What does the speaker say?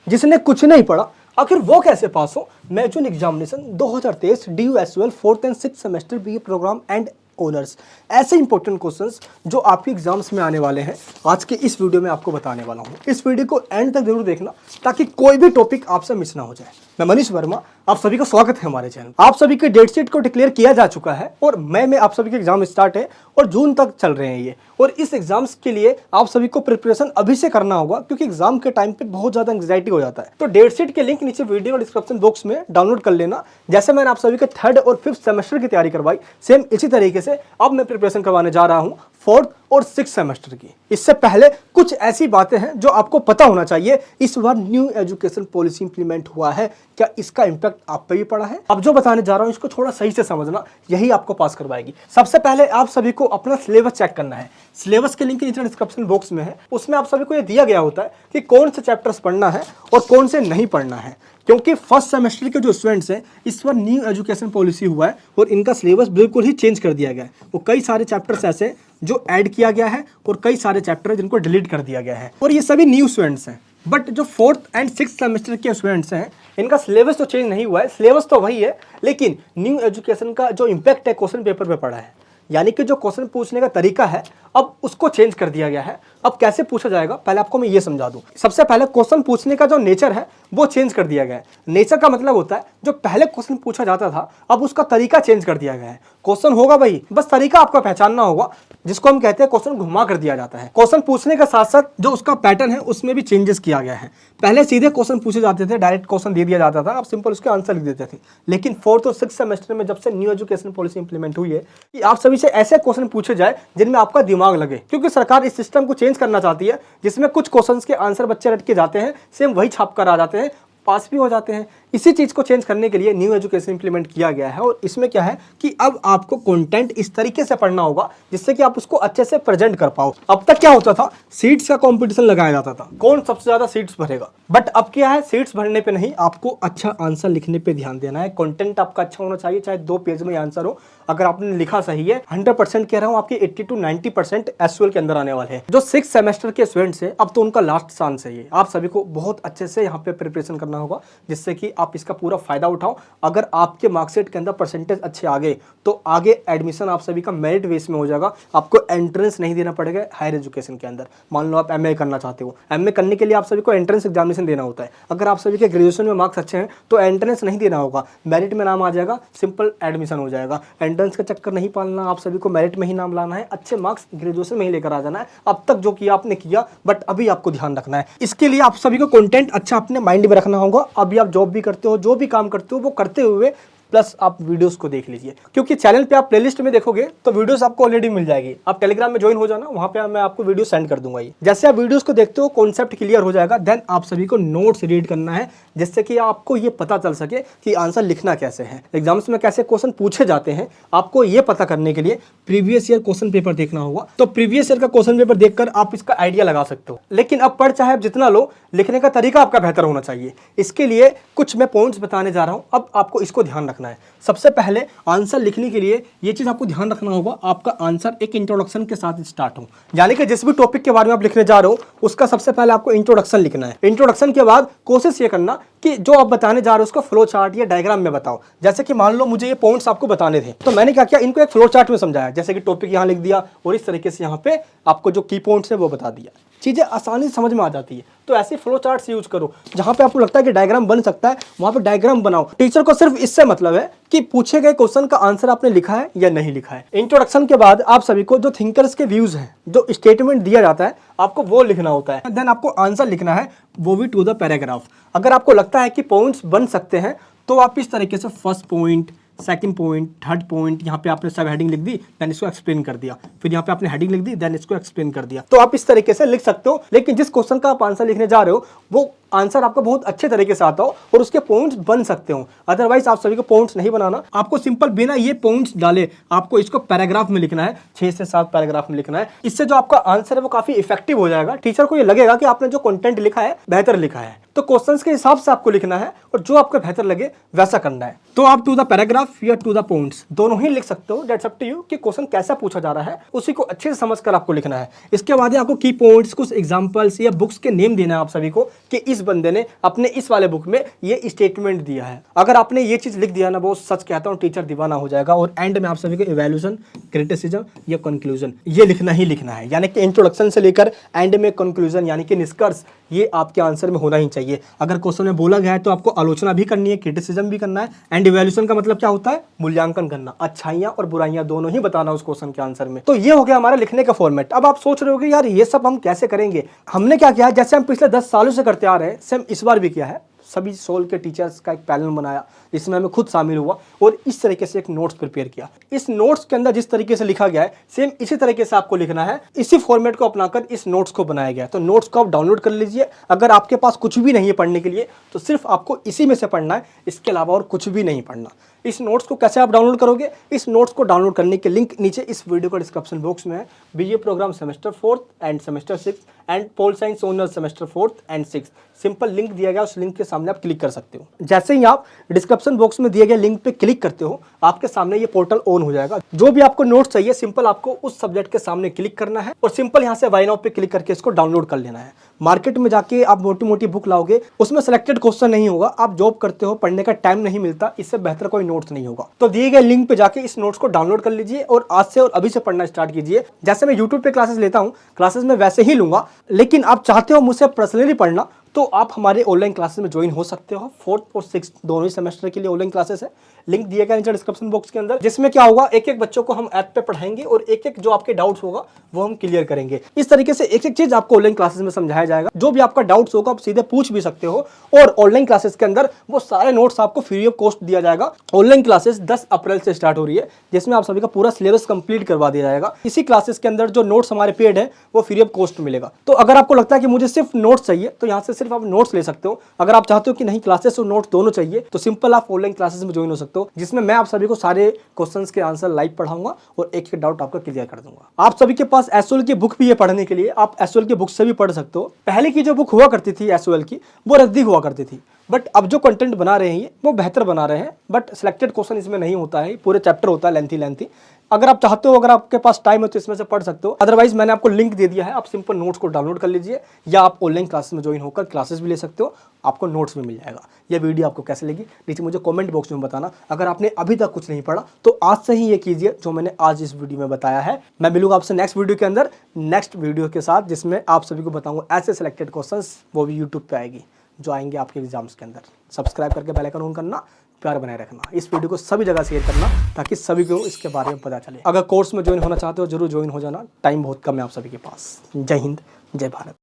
जिसने कुछ नहीं पढ़ा आखिर वो कैसे पास हो। मैचून examination 2023 DU/SOL 4th and 6th semester BA programme and honours, ऐसे इंपॉर्टेंट क्वेश्चंस जो आपके एग्जाम्स में आने वाले हैं आज के इस वीडियो में आपको बताने वाला हूं। इस वीडियो को एंड तक जरूर देखना ताकि कोई भी टॉपिक आपसे मिस ना हो जाए। मैं मनीष वर्मा, आप सभी का स्वागत है हमारे चैनल। आप सभी के डेट शीट को डिक्लेयर किया जा चुका है और मई में आप सभी के एग्जाम स्टार्ट है और जून तक चल रहे हैं ये। और इस एग्जाम्स के लिए आप सभी को प्रिपरेशन अभी से करना होगा क्योंकि एग्जाम के टाइम पे बहुत ज्यादा एंग्जाइटी हो जाता है। तो डेट शीट के लिंक नीचे वीडियो और डिस्क्रिप्शन बॉक्स में डाउनलोड कर लेना। जैसे मैंने आप सभी के 3rd और 5th सेमेस्टर की तैयारी करवाई, सेम इसी तरीके से अब मैं प्रिपरेशन करवाने जा रहा हूं 4th और 6th सेमेस्टर की। इससे पहले कुछ ऐसी बातें हैं जो आपको पता होना चाहिए। इस बार न्यू एजुकेशन पॉलिसी इंप्लीमेंट हुआ है, क्या इसका इंपैक्ट आप पे भी पड़ा है? अब जो बताने जा रहा हूं इसको थोड़ा सही से समझना, यही आपको पास करवाएगी। सबसे पहले आप सभी को अपना सिलेबस चेक करना है। सिलेबस के लिंक नीचे डिस्क्रिप्शन बॉक्स में है, उसमें आप सभी को यह दिया गया होता है कि कौन से चैप्टर्स पढ़ना है और कौन से नहीं पढ़ना है। क्योंकि फर्स्ट सेमेस्टर के जो स्टूडेंट्स हैं इस बार न्यू एजुकेशन पॉलिसी हुआ है और इनका सिलेबस बिल्कुल ही चेंज कर दिया गया है। वो कई सारे चैप्टर्स ऐसे जो ऐड किया गया है और कई सारे चैप्टर जिनको डिलीट कर दिया गया है और ये सभी न्यू स्टूडेंट्स हैं। बट जो 4th एंड 6th सेमेस्टर के स्टूडेंट्स हैं इनका सिलेबस तो चेंज नहीं हुआ है, सिलेबस तो वही है, लेकिन न्यू एजुकेशन का जो इम्पैक्ट है क्वेश्चन पेपर पे पड़ा है। यानी कि जो क्वेश्चन पूछने का तरीका है अब उसको चेंज कर दिया गया है। अब कैसे पूछा जाएगा पहले आपको मैं ये समझा दूं। सबसे पहले क्वेश्चन पूछने का जो नेचर है वो चेंज कर दिया गया है। नेचर का मतलब होता है जो पहले क्वेश्चन पूछा जाता था अब उसका तरीका चेंज कर दिया गया है। क्वेश्चन होगा भाई, बस तरीका आपको पहचानना होगा, जिसको हम कहते हैं क्वेश्चन घुमा कर दिया जाता है। क्वेश्चन पूछने के साथ साथ जो उसका पैटर्न है उसमें भी चेंजेस किया गया है। पहले सीधे क्वेश्चन पूछे जाते थे, डायरेक्ट क्वेश्चन दे दिया जाता था, आप सिंपल उसके आंसर लिख देते थे। लेकिन 4th और 6th सेमेस्टर में जब से न्यू एजुकेशन पॉलिसी इंप्लीमेंट हुई है कि आप सभी से ऐसे क्वेश्चन पूछे जाए जिनमें आपका दिमाग लगे, क्योंकि सरकार इस सिस्टम को चेंज करना चाहती है जिसमें कुछ क्वेश्चंस के आंसर बच्चे रट के जाते हैं, सेम वही छाप कर आ जाते हैं, पास भी हो जाते हैं। इसी चीज को चेंज करने के लिए न्यू एजुकेशन इंप्लीमेंट किया गया है और इसमें क्या है कि अब आपको कंटेंट इस तरीके से पढ़ना होगा जिससे कि आप उसको अच्छे से प्रेजेंट कर पाओ। अब तक क्या होता था, सीट्स का कंपटीशन लगाया जाता था, कौन सबसे ज्यादा सीट्स भरेगा। बट अब क्या है, सीट्स भरने पे नहीं, आपको अच्छा आंसर लिखने पे ध्यान देना है। कंटेंट आपका अच्छा होना चाहिए, चाहे 2 पेज में आंसर हो। अगर आपने लिखा सही है 100% कह रहा हूं, आपके 80 to 90% SOL के अंदर आने वाले हैं। जो 6th सेमेस्टर के स्टूडेंट्स हैं अब तो उनका लास्ट चांस है ये। आप सभी को बहुत अच्छे से यहाँ पे प्रिपरेशन करना होगा जिससे कि आप इसका पूरा फायदा उठाओ। अगर आपके मार्कशीट के अंदर परसेंटेज अच्छे आ गए तो आगे एडमिशन आप सभी का मेरिट बेस में हो जाएगा। आपको एंट्रेंस नहीं देना पड़ेगा हायर एजुकेशन के अंदर। मान लो आप MA करना चाहते हो, MA करने के लिए आप सभी को एंट्रेंस एग्जामिनेशन देना होता है। अगर आप सभी के ग्रेजुएशन में मार्क्स अच्छे हैं तो एंट्रेंस नहीं देना होगा, मेरिट में नाम आ जाएगा, सिंपल एडमिशन हो जाएगा। एंट्रेंस का चक्कर नहीं पालना, आप सभी को मेरिट में ही नाम लाना है, अच्छे मार्क्स ग्रेजुएशन में ही लेकर आ जाना है। अब तक जो किया आपने किया, बट अभी आपको ध्यान रखना है। इसके लिए आप सभी को कंटेंट अच्छा अपने माइंड में रखना होगा। अभी आप जॉब भी करते हो, जो भी काम करते हो वो करते हुए प्लस आप वीडियोस को देख लीजिए, क्योंकि चैनल पे आप प्लेलिस्ट में देखोगे तो वीडियोस आपको ऑलरेडी मिल जाएगी। आप टेलीग्राम में ज्वाइन हो जाना, वहां पे मैं आपको वीडियो सेंड कर दूंगा। ये जैसे आप वीडियोस को देखते हो कॉन्सेप्ट क्लियर हो जाएगा, देन आप सभी को नोट्स रीड करना है जिससे कि आपको ये पता चल सके कि आंसर लिखना कैसे है, एग्जाम्स में कैसे क्वेश्चन पूछे जाते हैं। आपको ये पता करने के लिए प्रीवियस ईयर क्वेश्चन पेपर देखना होगा। तो प्रीवियस ईयर का क्वेश्चन पेपर देखकर आप इसका आइडिया लगा सकते हो। लेकिन अब पढ़ चाहे जितना लो, लिखने का तरीका आपका बेहतर होना चाहिए। इसके लिए कुछ मैं पॉइंट्स बताने जा रहा हूं, अब आपको इसको ध्यान रखना है। सबसे पहले आंसर लिखने के लिए ये चीज आपको ध्यान रखना होगा, आपका आंसर एक इंट्रोडक्शन के साथ स्टार्ट हो। यानी कि जिस भी टॉपिक के बारे में आप लिखने जा रहे हो उसका सबसे पहले आपको इंट्रोडक्शन लिखना है। इंट्रोडक्शन के बाद कोशिश ये करना कि जो आप बताने जा रहे हो उसको फ्लो चार्ट या डायग्राम में बताओ। जैसे कि मान लो मुझे ये पॉइंट्स आपको बताने थे तो मैंने क्या किया, इनको एक फ्लो चार्ट में समझाया। जैसे कि टॉपिक यहाँ लिख दिया और इस तरीके से यहाँ पे आपको जो की पॉइंट्स है वो बता दिया। चीजें आसानी से समझ में आ जाती है। तो ऐसे फ्लो चार्ट्स यूज करो, जहां पे आपको लगता है कि डायग्राम बन सकता है वहां पे डायग्राम बनाओ। टीचर को सिर्फ इससे मतलब है कि पूछे गए क्वेश्चन का आंसर आपने लिखा है या नहीं लिखा है। इंट्रोडक्शन के बाद आप सभी को जो थिंकर्स के व्यूज हैं, जो स्टेटमेंट दिया जाता है, आपको वो लिखना होता है। देन आपको आंसर लिखना है, वो भी टू द पैराग्राफ। अगर आपको लगता है कि पॉइंट्स बन सकते हैं तो आप इस तरीके से first point, second point, third point, यहाँ पे आपने सब हेडिंग लिख दी, देन इसको एक्सप्लेन कर दिया। फिर यहाँ पे आपने हेडिंग लिख दी, देन इसको एक्सप्लेन कर दिया। तो आप इस तरीके से लिख सकते हो। लेकिन जिस क्वेश्चन का आप आंसर लिखने जा रहे हो वो आंसर आपका बहुत अच्छे तरीके से आता हो और उसके पॉइंट्स बन सकते हो। अदरवाइज आप सभी को पॉइंट्स नहीं बनाना, आपको सिंपल बिना ये पॉइंट्स डाले आपको इसको पैराग्राफ में लिखना है, 6 से 7 पैराग्राफ में लिखना है। इससे जो आपका आंसर है वो काफी इफेक्टिव हो जाएगा। टीचर को ये लगेगा कि आपने जो कंटेंट लिखा है बेहतर लिखा है। तो क्वेश्चंस के हिसाब से आपको लिखना है और जो आपको बेहतर लगे वैसा करना है। तो आप टू द पैराग्राफ या टू द पॉइंट्स दोनों ही लिख सकते हो, दैट्स अप टू यू कि क्वेश्चन कैसा पूछा जा रहा है, उसी को अच्छे से समझकर आपको लिखना है। इसके बाद आपको की पॉइंट्स, कुछ एग्जांपल्स या बुक्स के नेम देना है आप सभी को कि इस बंदे ने अपने इस वाले बुक में ये स्टेटमेंट दिया है। अगर आपने ये चीज लिख दिया ना, वो सच कहता हूँ टीचर दीवाना हो जाएगा। और एंड में आप सभी को इवैल्यूएशन, क्रिटिसिज्म या कंक्लूजन ये लिखना ही लिखना है, यानी कि इंट्रोडक्शन से लेकर एंड में कंक्लूजन यानी कि निष्कर्ष, ये आपके आंसर में होना ही चाहिए। अगर क्वेश्चन में बोला गया है तो आपको आलोचना भी करनी है, क्रिटिसिज्म भी करना है, एंड इवैल्यूएशन का मतलब क्या होता है, मूल्यांकन करना, अच्छाइयां और बुराइयां दोनों ही बताना उस क्वेश्चन के आंसर में। तो ये हो गया हमारा लिखने का फॉर्मेट। अब आप सोच रहे हो कि यार ये सब हम कैसे करेंगे। हमने क्या किया है, जैसे हम पिछले 10 सालों से करते आ रहे हैं, सेम इस बार भी किया है। सभी सोल के टीचर्स का एक पैनल बनाया जिसमें मैं खुद शामिल हुआ और इस तरीके से एक नोट्स प्रिपेयर किया। इस नोट्स के अंदर जिस तरीके से लिखा गया है सेम इसी तरीके से आपको लिखना है। इसी फॉर्मेट को अपनाकर इस नोट्स को बनाया गया है। तो नोट्स को आप डाउनलोड कर लीजिए। अगर आपके पास कुछ भी नहीं है पढ़ने के लिए तो सिर्फ आपको इसी में से पढ़ना है, इसके अलावा और कुछ भी नहीं पढ़ना। इस नोट्स को कैसे आप डाउनलोड करोगे, इस नोट्स को डाउनलोड करने के लिंक नीचे इस वीडियो का डिस्क्रिप्शन बॉक्स में है। BA programme semester 4 and semester 6 and pol science honour semester 4 and 6, simple link दिया गया, उस लिंक के सामने आप क्लिक कर सकते हो। जैसे ही आप डिस्क्रिप्शन बॉक्स में दिए गए लिंक पे क्लिक करते हो, आपके सामने ये पोर्टल ऑन हो जाएगा। जो भी आपको नोट्स चाहिए सिंपल आपको उस सब्जेक्ट के सामने क्लिक करना है और सिंपल यहाँ से बाय नाउ पे क्लिक करके इसको डाउनलोड कर लेना है। मार्केट में जाके आप मोटी मोटी बुक लाओगे, उसमें सेलेक्टेड क्वेश्चन नहीं होगा। आप जॉब करते हो, पढ़ने का टाइम नहीं मिलता, इससे बेहतर कोई नोट्स नहीं होगा। तो दिए गए लिंक पे जाके इस नोट्स को डाउनलोड कर लीजिए और आज से और अभी से पढ़ना स्टार्ट कीजिए। जैसे मैं यूट्यूब पे क्लासेस लेता हूँ, क्लासेस में वैसे ही लूंगा, लेकिन आप चाहते हो मुझसे पर्सनली पढ़ना तो आप हमारे ऑनलाइन क्लासेस में ज्वाइन हो सकते हो। 4th और 6th दोनों ही सेमेस्टर के लिए ऑनलाइन क्लासेस है। लिंक दिया गया नीचे डिस्क्रिप्शन बॉक्स के अंदर, जिसमें क्या होगा, एक एक बच्चों को हम ऐप पे पढ़ाएंगे और एक एक जो आपके डाउट्स होगा वो हम क्लियर करेंगे। इस तरीके से एक एक चीज आपको ऑनलाइन क्लासेस में समझाया जाएगा। जो भी आपका डाउट्स होगा आप सीधे पूछ भी सकते हो और ऑनलाइन क्लासेस के अंदर वो सारे नोट्स आपको फ्री ऑफ कॉस्ट दिया जाएगा। ऑनलाइन क्लासेस 10 अप्रैल से स्टार्ट हो रही है, जिसमें आप सभी का पूरा सिलेबस कंप्लीट करवा दिया जाएगा। इसी क्लासेस के अंदर जो नोट्स हमारे पेड है वो फ्री ऑफ कॉस्ट मिलेगा। तो अगर आपको लगता है कि मुझे सिर्फ नोट्स चाहिए तो यहाँ से सिर्फ आप नोट्स ले सकते हो। अगर आप चाहते हो कि नहीं क्लासेस और नोट्स दोनों चाहिए तो सिंपल आप ऑनलाइन क्लासेस में ज्वाइन हो सकते हो, जिसमें मैं आप सभी को सारे क्वेश्चंस के आंसर लाइव पढ़ाऊंगा और एक एक डाउट आपका क्लियर कर दूंगा। आप सभी के पास एसओएल की बुक भी है पढ़ने के लिए, आप एसओएल की बुक से भी पढ़ सकते हो। पहले की जो बुक हुआ करती थी एसओएल की वो रद्दी हुआ करती थी, बट अब जो कंटेंट बना रहे हैं वो बेहतर बना रहे हैं। बट सिलेक्टेड क्वेश्चन इसमें नहीं होता है, पूरे चैप्टर होता है लेंथी। अगर आप चाहते हो, अगर आपके पास टाइम है तो इसमें से पढ़ सकते हो। अदरवाइज मैंने आपको लिंक दे दिया है, आप सिंपल नोट्स को डाउनलोड कर लीजिए या आप ऑनलाइन क्लासेस में ज्वाइन होकर क्लासेस भी ले सकते हो, आपको नोट्स भी मिल जाएगा। ये वीडियो आपको कैसे लगी नीचे मुझे कमेंट बॉक्स में बताना। अगर आपने अभी तक कुछ नहीं पढ़ा तो आज से ही ये कीजिए जो मैंने आज इस वीडियो में बताया है। मैं मिलूंगा आपसे नेक्स्ट वीडियो के अंदर, नेक्स्ट वीडियो के साथ, जिसमें आप सभी को बताऊंगा ऐसे सिलेक्टेड क्वेश्चंस, वो भी यूट्यूब पे आएगी जो आएंगे आपके एग्जाम्स के अंदर। सब्सक्राइब करके बेल आइकन ऑन करना, प्यार बनाए रखना, इस वीडियो को सभी जगह शेयर करना ताकि सभी को इसके बारे में पता चले। अगर कोर्स में ज्वाइन होना चाहते हो जरूर ज्वाइन हो जाना, टाइम बहुत कम है आप सभी के पास। जय हिंद, जय भारत।